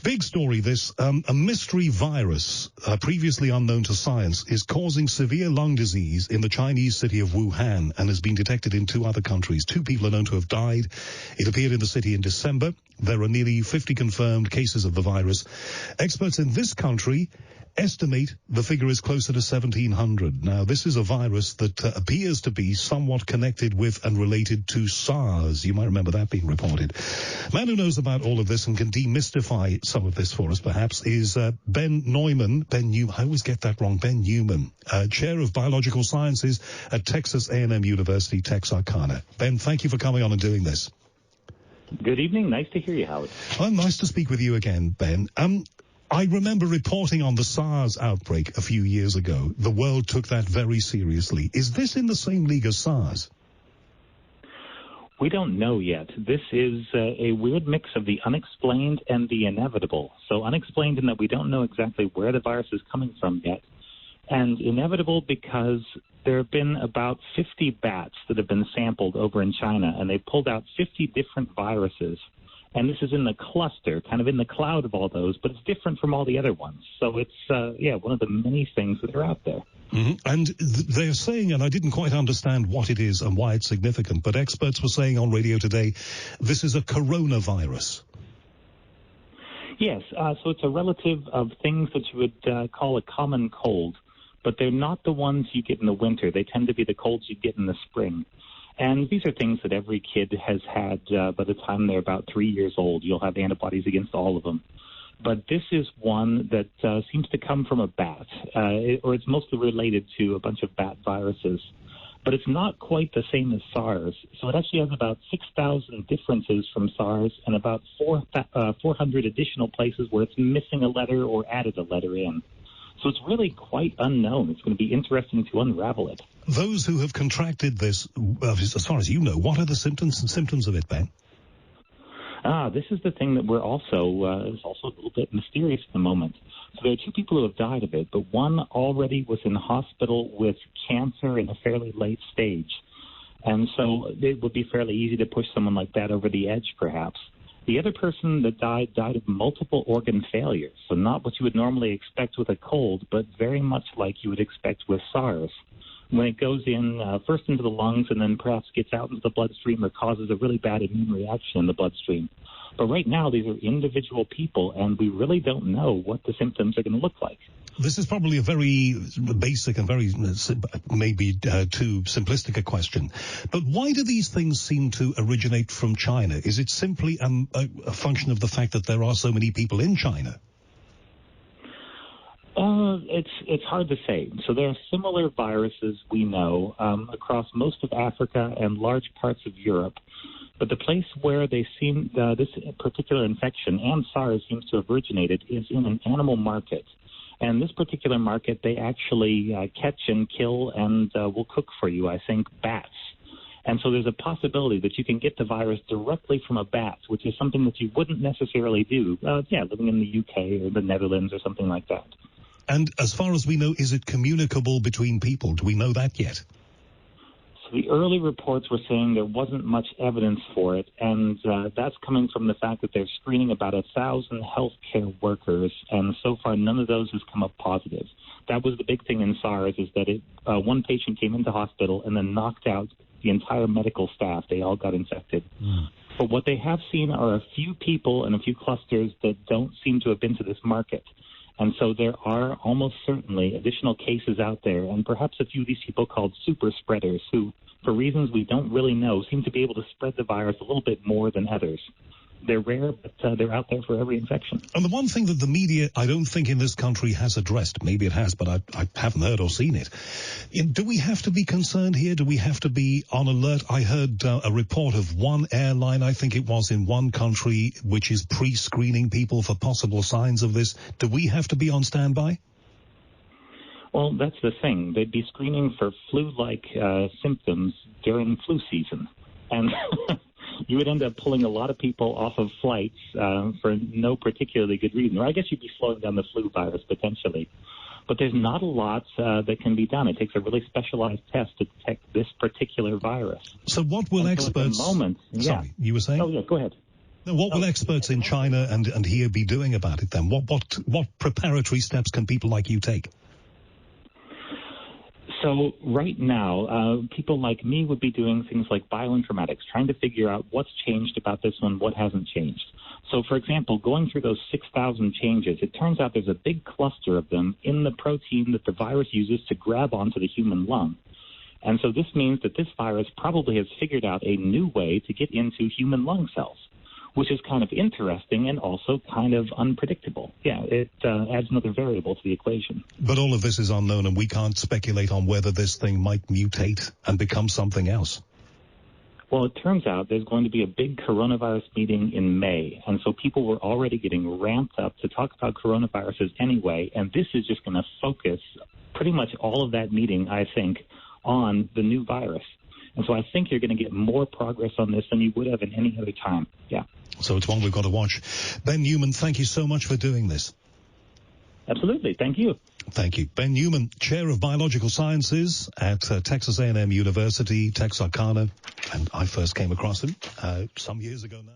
Big story, this. A mystery virus, previously unknown to science, is causing severe lung disease in the Chinese city of Wuhan and has been detected in 2 other countries. 2 people are known to have died. It appeared in the city in December. There are nearly 50 confirmed cases of the virus. Experts in this country estimate the figure is closer to 1,700. Now, this is a virus that appears to be somewhat connected with and related to SARS. You might remember that being reported. Man who knows about all of this and can demystify some of this for us, perhaps, is Ben Neuman. I always get that wrong. Ben Neuman, Chair of Biological Sciences at Texas A&M University-Texarkana. Ben, thank you for coming on and doing this. Good evening. Nice to hear you, Howard. Well, nice to speak with you again, Ben. I remember reporting on the SARS outbreak a few years ago. The world took that very seriously. Is this in the same league as SARS? We don't know yet. This is a weird mix of the unexplained and the inevitable. So unexplained in that we don't know exactly where the virus is coming from yet, and inevitable because there have been about 50 bats that have been sampled over in China, and they pulled out 50 different viruses. And this is in the cluster, kind of in the cloud of all those, but it's different from all the other ones. So it's, one of the many things that are out there. Mm-hmm. And they're saying, and I didn't quite understand what it is and why it's significant, but experts were saying on radio today, this is a coronavirus. Yes, so it's a relative of things that you would call a common cold, but they're not the ones you get in the winter. They tend to be the colds you get in the spring. And these are things that every kid has had by the time they're about 3 years old. You'll have antibodies against all of them. But this is one that seems to come from a bat, or it's mostly related to a bunch of bat viruses. But it's not quite the same as SARS. So it actually has about 6,000 differences from SARS and about 400 additional places where it's missing a letter or added a letter in. So it's really quite unknown. It's going to be interesting to unravel it. Those who have contracted this, as far as you know, what are the symptoms of it, Ben? This is the thing that we're also is also a little bit mysterious at the moment. So there are 2 people who have died of it, but one already was in hospital with cancer in a fairly late stage. And so it would be fairly easy to push someone like that over the edge, perhaps. The other person that died of multiple organ failure, so not what you would normally expect with a cold, but very much like you would expect with SARS. When it goes in first into the lungs and then perhaps gets out into the bloodstream or causes a really bad immune reaction in the bloodstream. But right now, these are individual people, and we really don't know what the symptoms are going to look like. This is probably a very basic and very maybe too simplistic a question. But why do these things seem to originate from China? Is it simply a function of the fact that there are so many people in China? It's hard to say. So there are similar viruses we know across most of Africa and large parts of Europe. But the place where they seem this particular infection and SARS seems to have originated is in an animal market. And this particular market, they actually catch and kill and will cook for you, I think, bats. And so there's a possibility that you can get the virus directly from a bat, which is something that you wouldn't necessarily do, living in the UK or the Netherlands or something like that. And as far as we know, is it communicable between people? Do we know that yet? So the early reports were saying there wasn't much evidence for it, and that's coming from the fact that they're screening about 1,000 healthcare workers, and so far none of those has come up positive. That was the big thing in SARS, is that one patient came into hospital and then knocked out the entire medical staff. They all got infected. But what they have seen are a few people and a few clusters that don't seem to have been to this market. And so there are almost certainly additional cases out there, and perhaps a few of these people called super spreaders who, for reasons we don't really know, seem to be able to spread the virus a little bit more than others. They're rare, but they're out there for every infection. And the one thing that the media, I don't think in this country has addressed, maybe it has, but I haven't heard or seen it. Do we have to be concerned here? Do we have to be on alert? I heard a report of one airline, I think it was in one country, which is pre-screening people for possible signs of this. Do we have to be on standby? Well, that's the thing. They'd be screening for flu-like symptoms during flu season. And you would end up pulling a lot of people off of flights for no particularly good reason. Or I guess you'd be slowing down the flu virus potentially. But there's not a lot that can be done. It takes a really specialized test to detect this particular virus. So what will experts... At the moment, Sorry, you were saying? Oh, yeah, go ahead. Now, what will experts in China and here be doing about it then? What preparatory steps can people like you take? So right now, people like me would be doing things like bioinformatics, trying to figure out what's changed about this one, what hasn't changed. So, for example, going through those 6,000 changes, it turns out there's a big cluster of them in the protein that the virus uses to grab onto the human lung. And so this means that this virus probably has figured out a new way to get into human lung cells, which is kind of interesting and also kind of unpredictable. Yeah, it adds another variable to the equation. But all of this is unknown, and we can't speculate on whether this thing might mutate and become something else. Well, it turns out there's going to be a big coronavirus meeting in May, and so people were already getting ramped up to talk about coronaviruses anyway, and this is just going to focus pretty much all of that meeting, I think, on the new virus. And so I think you're going to get more progress on this than you would have in any other time. Yeah. So it's one we've got to watch. Ben Neuman, thank you so much for doing this. Absolutely. Thank you. Thank you. Ben Neuman, Chair of Biological Sciences at Texas A&M University, Texarkana. And I first came across him some years ago now.